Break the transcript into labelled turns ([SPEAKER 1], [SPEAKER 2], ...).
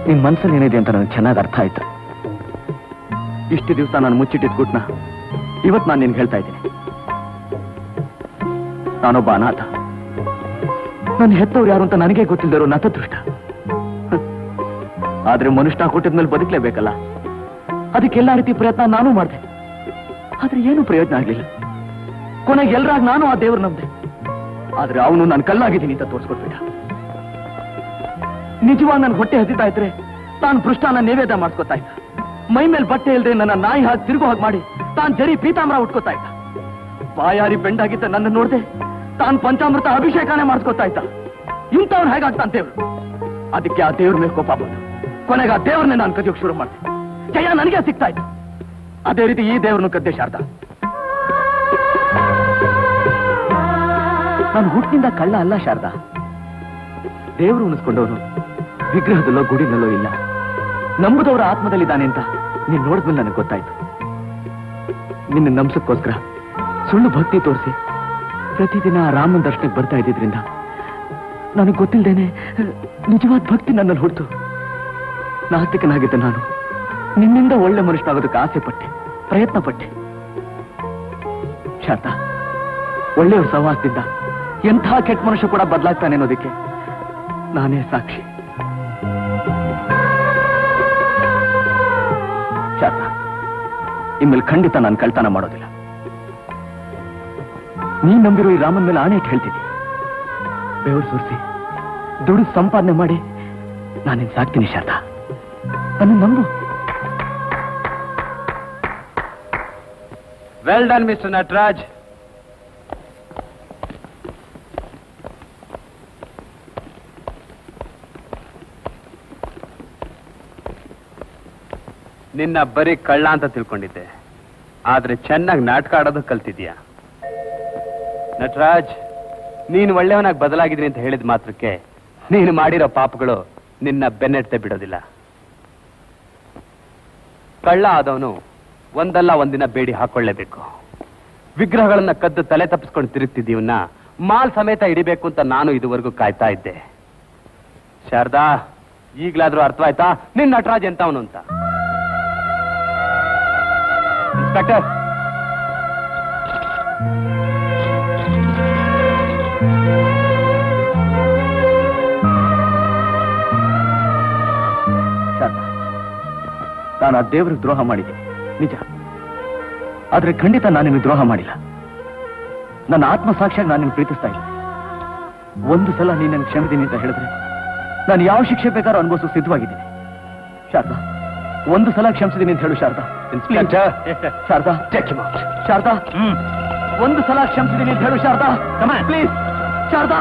[SPEAKER 1] ನಿನ್ ಮನಸ್ಸಲ್ಲಿ ಏನಿದೆ ಅಂತ ನನಗೆ ಚೆನ್ನಾಗಿ ಅರ್ಥ ಆಯ್ತು. ಇಷ್ಟು ದಿವಸ ನಾನು ಮುಚ್ಚಿಟ್ಟಿದ್ ಗುಟ್ನ ಇವತ್ತು ನಾನು ನಿನ್ಗೆ ಹೇಳ್ತಾ ಇದ್ದೀನಿ. ನಾನೊಬ್ಬ ಅನಾಥ. ನನ್ನ ಹೆತ್ತವ್ರು ಯಾರು ಅಂತ ನನಗೆ ಗೊತ್ತಿಲ್ಲದಿರೋ ನತದೃಷ್ಟ. ಆದ್ರೆ ಮನುಷ್ಯ ಹುಟ್ಟಿದ್ಮೇಲೆ ಬದುಕಲೇಬೇಕಲ್ಲ, ಅದಕ್ಕೆಲ್ಲ ರೀತಿ ಪ್ರಯತ್ನ ನಾನು ಮಾಡಿದೆ. ಆದ್ರೆ ಏನು ಪ್ರಯೋಜನ ಆಗ್ಲಿಲ್ಲ. ಕೊನೆಗೆ ಎಲ್ರಾಗ ನಾನು ಆ ದೇವ್ರು ನಂಬಿದೆ. ಆದ್ರೆ ಅವನು ನಾನು ಕಲ್ಲಾಗಿದ್ದೀನಿ ಅಂತ ತೋರಿಸ್ಕೊಟ್ಬಿಟ್ಟ. ನಿಜವಾಗ ನನ್ ಹೊಟ್ಟೆ ಹಸಿತಾ ಇದ್ರೆ ತಾನು ಪೃಷ್ಠಾನ ನೈವೇದ್ಯ ಮಾಡಿಸ್ಕೊತಾ ಇದ್ದ. ಮೈ ಮೇಲೆ ಬಟ್ಟೆ ಇಲ್ಲದೆ ನನ್ನ ನಾಯಿ ಹಾಕಿ ತಿರುಗು ಹಾಗೆ ಮಾಡಿ ತಾನು ಜರಿ ಪೀತಾಂಬರ ಉಟ್ಕೋತಾ ಇದ್ದ. ಬಾಯಾರಿ ಬೆಂಡಾಗಿದ್ದ ನನ್ನ ನೋಡ್ದೆ ತಾನು ಪಂಚಾಮೃತ ಅಭಿಷೇಕನೇ ಮಾಡಿಸ್ಕೊತಾ ಇದ್ದ. ಇಂಥವ್ರು ಹೇಗಾಗ್ತಾನೆ ದೇವ್ರು. ಅದಕ್ಕೆ ಆ ದೇವ್ರ ಮೇಲೆ ಕೋಪ ಬಂತು. ಕೊನೆಗೆ ಆ ದೇವ್ರನ್ನೇ ನಾನು ಕದಿಯೋಕ್ ಶುರು ಮಾಡಿದೆ. ಜಯ ನನಗೆ ಸಿಗ್ತಾ ಇತ್ತು. ಅದೇ ರೀತಿ ಈ ದೇವ್ರನ್ನು ಕದ್ದೆ ಶಾರದಾ. ನಾನು ಹುಟ್ಟಿನಿಂದ ಕಳ್ಳ ಅಲ್ಲ ಶಾರದಾ. ದೇವರು ಉಣಿಸ್ಕೊಂಡವನು ವಿಗ್ರಹದಲ್ಲೋ ಗುಡಿನಲ್ಲೋ ಇಲ್ಲ. ನಂಬುದವರ ಆತ್ಮದಲ್ಲಿದ್ದಾನೆ ಅಂತ ನೀನ್ ನೋಡಿದ್ಮೇಲೆ ನನಗೆ ಗೊತ್ತಾಯ್ತು. ನಿನ್ನ ನಂಬಿಸಕ್ಕೋಸ್ಕರ ಸುಳ್ಳು ಭಕ್ತಿ ತೋರಿಸಿ ಪ್ರತಿದಿನ ರಾಮನ ದರ್ಶನಕ್ಕೆ ಬರ್ತಾ ಇದ್ದಿದ್ರಿಂದ ನನಗೆ ಗೊತ್ತಿಲ್ಲದೇನೆ ನಿಜವಾದ ಭಕ್ತಿ ನನ್ನಲ್ಲಿ ಹುಡ್ತು. ನಾಸ್ತಿಕನಾಗಿದ್ದ ನಾನು ನಿನ್ನಿಂದ ಒಳ್ಳೆ ಮನುಷ್ಯನಾಗೋದಕ್ಕೆ ಆಸೆ ಪಟ್ಟೆ, ಪ್ರಯತ್ನ ಪಟ್ಟೆ. ಶಾರದಾ, ಒಳ್ಳೆಯವ್ರ ಸಹವಾಸದಿಂದ ಎಂಥ ಕೆಟ್ಟ ಮನುಷ್ಯ ಕೂಡ ಬದಲಾಗ್ತಾನೆ ಅನ್ನೋದಕ್ಕೆ ನಾನೇ ಸಾಕ್ಷಿ. ಶಾರದಾ, ಇನ್ಮೇಲೆ ಖಂಡಿತ ನಾನು ಕಳ್ತನ ಮಾಡೋದಿಲ್ಲ. ನೀನ್ ನಂಬಿರೋ ಈ ರಾಮನ್ ಮೇಲೆ ಆಣೆ ಇಟ್ಟು ಹೇಳ್ತೀನಿ. ಬೆವರು ಸುರಿಸಿ ದುಡ್ಡು ಸಂಪಾದನೆ ಮಾಡಿ ನಾನಿನ್ ಸಾಕ್ತೀನಿ ಶಾರದಾ. ನನ್ನ ನಂಬು.
[SPEAKER 2] Well done mister Nataraj. ನಿನ್ನ ಬರೀ ಕಳ್ಳ ಅಂತ ತಿಳ್ಕೊಂಡಿದ್ದೆ, ಆದ್ರೆ ಚೆನ್ನಾಗಿ ನಾಟಕ ಆಡೋದು ಕಲ್ತಿದ್ಯಾ. ನಟರಾಜ್, ನೀನು ಒಳ್ಳೆಯವನಾಗಿ ಬದಲಾಗಿದ್ದೀನಿ ಅಂತ ಹೇಳಿದ ಮಾತ್ರಕ್ಕೆ ನೀನು ಮಾಡಿರೋ ಪಾಪಗಳು ನಿನ್ನ ಬೆನ್ನೆಟ್ಟೆ ಬಿಡೋದಿಲ್ಲ. ಕಳ್ಳ ಆದವನು ಒಂದಲ್ಲ ಒಂದಿನ ಬೇಡಿ ಹಾಕೊಳ್ಳೇಬೇಕು. ವಿಗ್ರಹಗಳನ್ನ ಕದ್ದು ತಲೆ ತಪ್ಪಿಸ್ಕೊಂಡು ತಿರುಗ್ತಿದ್ದೀವನ್ನ ಮಾಲ್ ಸಮೇತ ಹಿಡಿಬೇಕು ಅಂತ ನಾನು ಇದುವರೆಗೂ ಕಾಯ್ತಾ ಇದ್ದೆ. ಶಾರದಾ, ಈಗ್ಲಾದ್ರೂ ಅರ್ಥವಾಯ್ತಾ ನಿನ್ನ ನಟರಾಜ್ ಎಂತವನು ಅಂತ? ಇನ್ಸ್ಪೆಕ್ಟರ್,
[SPEAKER 1] ನಾನು ಆ ದೇವರಿಗೆ ದ್ರೋಹ ಮಾಡಿದೆ ನಿಜ. ಆದ್ರೆ ಖಂಡಿತ ನಾನು ನಿಮಗೆ ದ್ರೋಹ ಮಾಡಿಲ್ಲ. ನನ್ನ ಆತ್ಮಸಾಕ್ಷಿಯಾಗಿ ನಾನು ನಿಮ್ಗೆ ಪ್ರೀತಿಸ್ತಾ ಇಲ್ಲ. ಒಂದು ಸಲ ನೀನು ನನಗೆ ಕ್ಷಮಿದ್ದೀನಿ ಅಂತ ಹೇಳಿದ್ರೆ ನಾನು ಯಾವ ಶಿಕ್ಷೆ ಬೇಕಾದ್ರೂ ಅನುಭವಿಸೋ ಸಿದ್ಧವಾಗಿದ್ದೀನಿ. ಶಾರದಾ, ಒಂದು ಸಲ ಕ್ಷಮಿಸಿದ್ದೀನಿ ಅಂತ ಹೇಳು ಶಾರದಾ. ಶಾರದಾ, ಶಾರದಾ, ಒಂದು ಸಲ ಕ್ಷಮಿಸಿದ್ದೀನಿ ಅಂತ ಹೇಳು ಶಾರದಾ. ಪ್ಲೀಸ್ ಶಾರದಾ.